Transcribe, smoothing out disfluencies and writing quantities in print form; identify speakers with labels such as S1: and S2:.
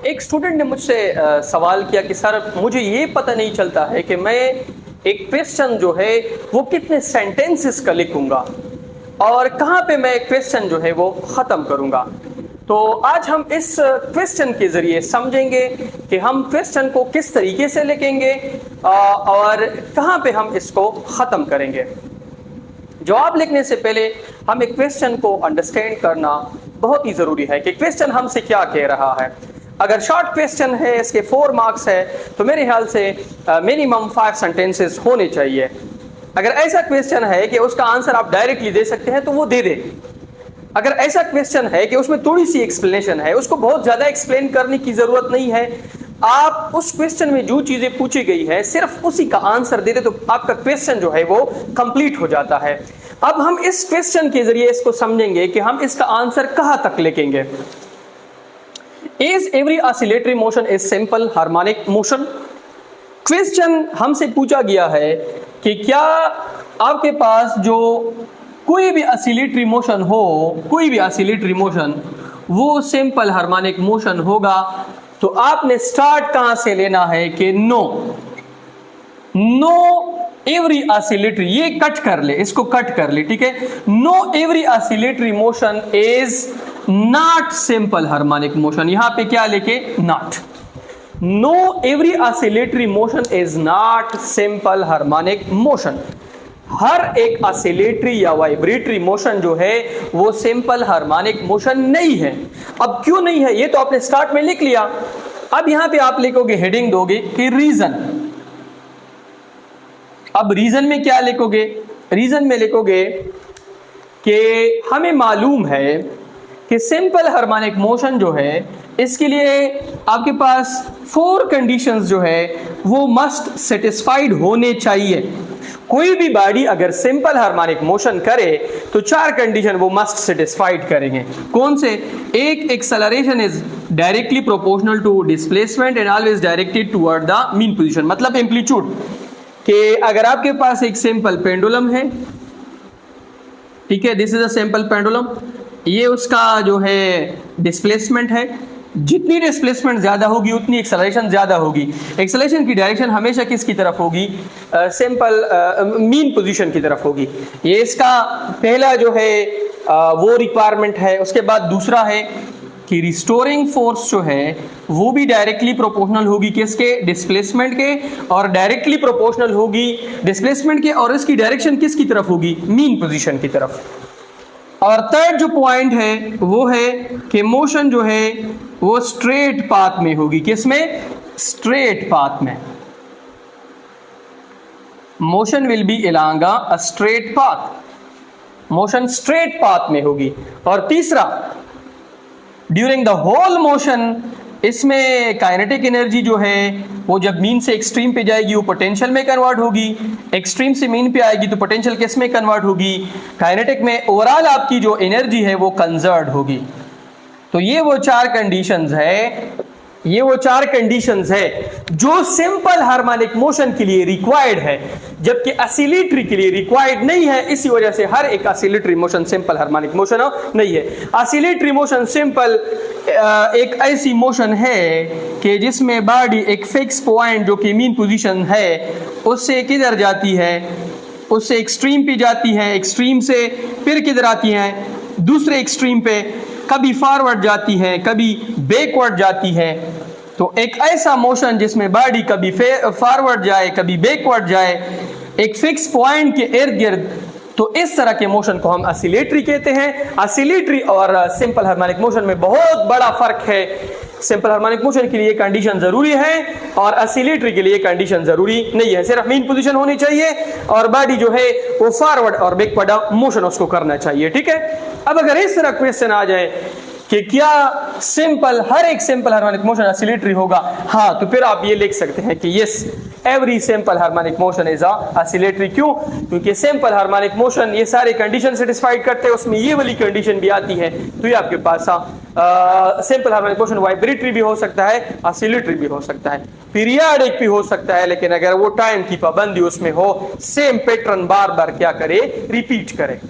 S1: एक स्टूडेंट ने मुझसे सवाल किया कि सर मुझे ये पता नहीं चलता है कि मैं एक क्वेश्चन जो है वो कितने सेंटेंसेस का लिखूंगा और कहाँ पे मैं क्वेश्चन जो है वो ख़त्म करूंगा। तो आज हम इस क्वेश्चन के ज़रिए समझेंगे कि हम क्वेश्चन को किस तरीके से लिखेंगे और कहाँ पे हम इसको ख़त्म करेंगे। जवाब लिखने से पहले हमें क्वेश्चन को अंडरस्टैंड करना बहुत ही ज़रूरी है कि क्वेश्चन हमसे क्या कह रहा है। अगर शॉर्ट क्वेश्चन है, इसके 4 मार्क्स है, तो मेरे ख्याल से मिनिमम 5 सेंटेंसेस होने चाहिए। अगर ऐसा क्वेश्चन है कि उसका आंसर आप डायरेक्टली दे सकते हैं तो वो दे दे। अगर ऐसा क्वेश्चन है कि उसमें थोड़ी सी एक्सप्लेनेशन है, उसको बहुत ज़्यादा एक्सप्लेन करने की ज़रूरत नहीं है, आप उस क्वेश्चन में जो चीज़ें पूछी गई है सिर्फ उसी का आंसर दे दे तो आपका क्वेश्चन जो है वो कंप्लीट हो जाता है। अब हम इस क्वेश्चन के जरिए इसको समझेंगे कि हम इसका आंसर कहाँ तक लिखेंगे। Is every oscillatory motion is simple harmonic motion. Question हमसे पूछा गया है कि क्या आपके पास जो कोई भी ऑसिलेटरी मोशन हो, कोई भी ऑसिलेटरी मोशन वो सिंपल हार्मोनिक मोशन होगा। तो आपने स्टार्ट कहां से लेना है कि नो एवरी ऑसिलेटरी, ये कट कर ले, इसको कट कर ले, ठीक है। No every oscillatory motion is not simple harmonic motion. यहां पे क्या लेके not. No every oscillatory motion is not simple harmonic motion. हर एक ऑसिलेटरी या वाइब्रेटरी मोशन जो है वो सिंपल हार्मोनिक मोशन नहीं है। अब क्यों नहीं है ये तो आपने स्टार्ट में लिख लिया। अब यहां पे आप लिखोगे, हेडिंग दोगे कि रीजन। अब रीजन में क्या लिखोगे? रीजन में लिखोगे कि हमें मालूम है कि सिंपल हार्मोनिक मोशन जो है इसके लिए आपके पास 4 कंडीशंस जो है वो मस्ट सेटिस्फाइड होने चाहिए। कोई भी बॉडी अगर सिंपल हार्मोनिक मोशन करे तो 4 कंडीशन वो मस्ट सेटिस्फाइड करेंगे। कौन से? एक, acceleration is directly proportional to displacement and always directed toward the mean position. मतलब एम्पलीट्यूड, कि अगर आपके पास एक सिंपल पेंडुलम है, ठीक है, this is a simple pendulum, ये उसका जो है डिस्प्लेसमेंट है। जितनी डिस्प्लेसमेंट ज्यादा होगी उतनी एक्सेलरेशन ज्यादा होगी। एक्सेलरेशन की डायरेक्शन हमेशा किसकी तरफ होगी? सिंपल मीन पोजीशन की तरफ होगी। ये इसका पहला जो है वो रिक्वायरमेंट है। उसके बाद दूसरा है कि रिस्टोरिंग फोर्स जो है वो भी डायरेक्टली प्रोपोर्शनल होगी किसके? डिस्प्लेसमेंट के, और डायरेक्टली प्रोपोर्शनल होगी डिस्प्लेसमेंट के, और इसकी डायरेक्शन किसकी तरफ होगी? मीन पोजीशन की तरफ। और थर्ड जो पॉइंट है वो है कि मोशन जो है वो स्ट्रेट पाथ में होगी। किसमें? स्ट्रेट पाथ में। Motion will be along a straight path. Motion straight path में होगी। और तीसरा, ड्यूरिंग द होल मोशन इसमें काइनेटिक एनर्जी जो है वो जब मीन से एक्सट्रीम पे जाएगी वो पोटेंशियल में कन्वर्ट होगी, एक्सट्रीम से मीन पे आएगी तो पोटेंशियल किस में कन्वर्ट होगी? काइनेटिक में। ओवरऑल आपकी जो एनर्जी है वो कंजर्व होगी। तो ये वो 4 कंडीशंस है, ये वो 4 कंडीशंस है जो सिंपल हार्मोनिक मोशन के लिए रिक्वायर्ड है, जबकि ऑसिलेटरी के लिए रिक्वायर्ड नहीं है। इसी वजह से हर एक oscillatory motion simple harmonic motion नहीं है। ऑसिलेटरी मोशन सिंपल एक ऐसी मोशन है कि जिसमें बॉडी एक फिक्स पॉइंट जो कि मीन पोजीशन है उससे किधर जाती है? उससे एक्सट्रीम पे जाती है, एक्सट्रीम से फिर किधर आती है? दूसरे एक्सट्रीम पे। कभी फॉरवर्ड जाती है, कभी बैकवर्ड जाती है। तो एक ऐसा मोशन जिसमें बॉडी कभी फॉरवर्ड जाए, कभी बैकवर्ड जाए, एक फिक्स पॉइंट के इर्द गिर्द, तो इस तरह के मोशन को हम ऑसिलेटरी कहते हैं। ऑसिलेटरी और सिंपल हार्मोनिक मोशन में बहुत बड़ा फर्क है। सिंपल हार्मोनिक मोशन के लिए कंडीशन जरूरी है और ऑसिलेटरी के लिए कंडीशन जरूरी नहीं है। सिर्फ मीन पोजीशन होनी चाहिए और बॉडी जो है वो फॉरवर्ड और बैकवर्ड मोशन उसको करना चाहिए, ठीक है। अब अगर इस तरह क्वेश्चन आ जाए कि क्या हर एक सिंपल हार्मोनिक मोशन ऑसिलेटरी होगा, हाँ, तो फिर आप ये लिख सकते हैं कि yes, every simple harmonic motion is oscillatory. क्यों? क्योंकि सिंपल हार्मोनिक मोशन ये सारे कंडीशन सेटिस्फाइड करते हैं, उसमें ये वाली कंडीशन भी आती है। तो ये आपके पास सिंपल हार्मोनिक मोशन वाइब्रेटरी भी हो सकता है, ऑसिलेटरी भी हो सकता है, पीरियाडिक भी हो सकता है, लेकिन अगर वो टाइम की पाबंदी उसमें हो, सेम पैटर्न बार बार क्या करे? रिपीट करे।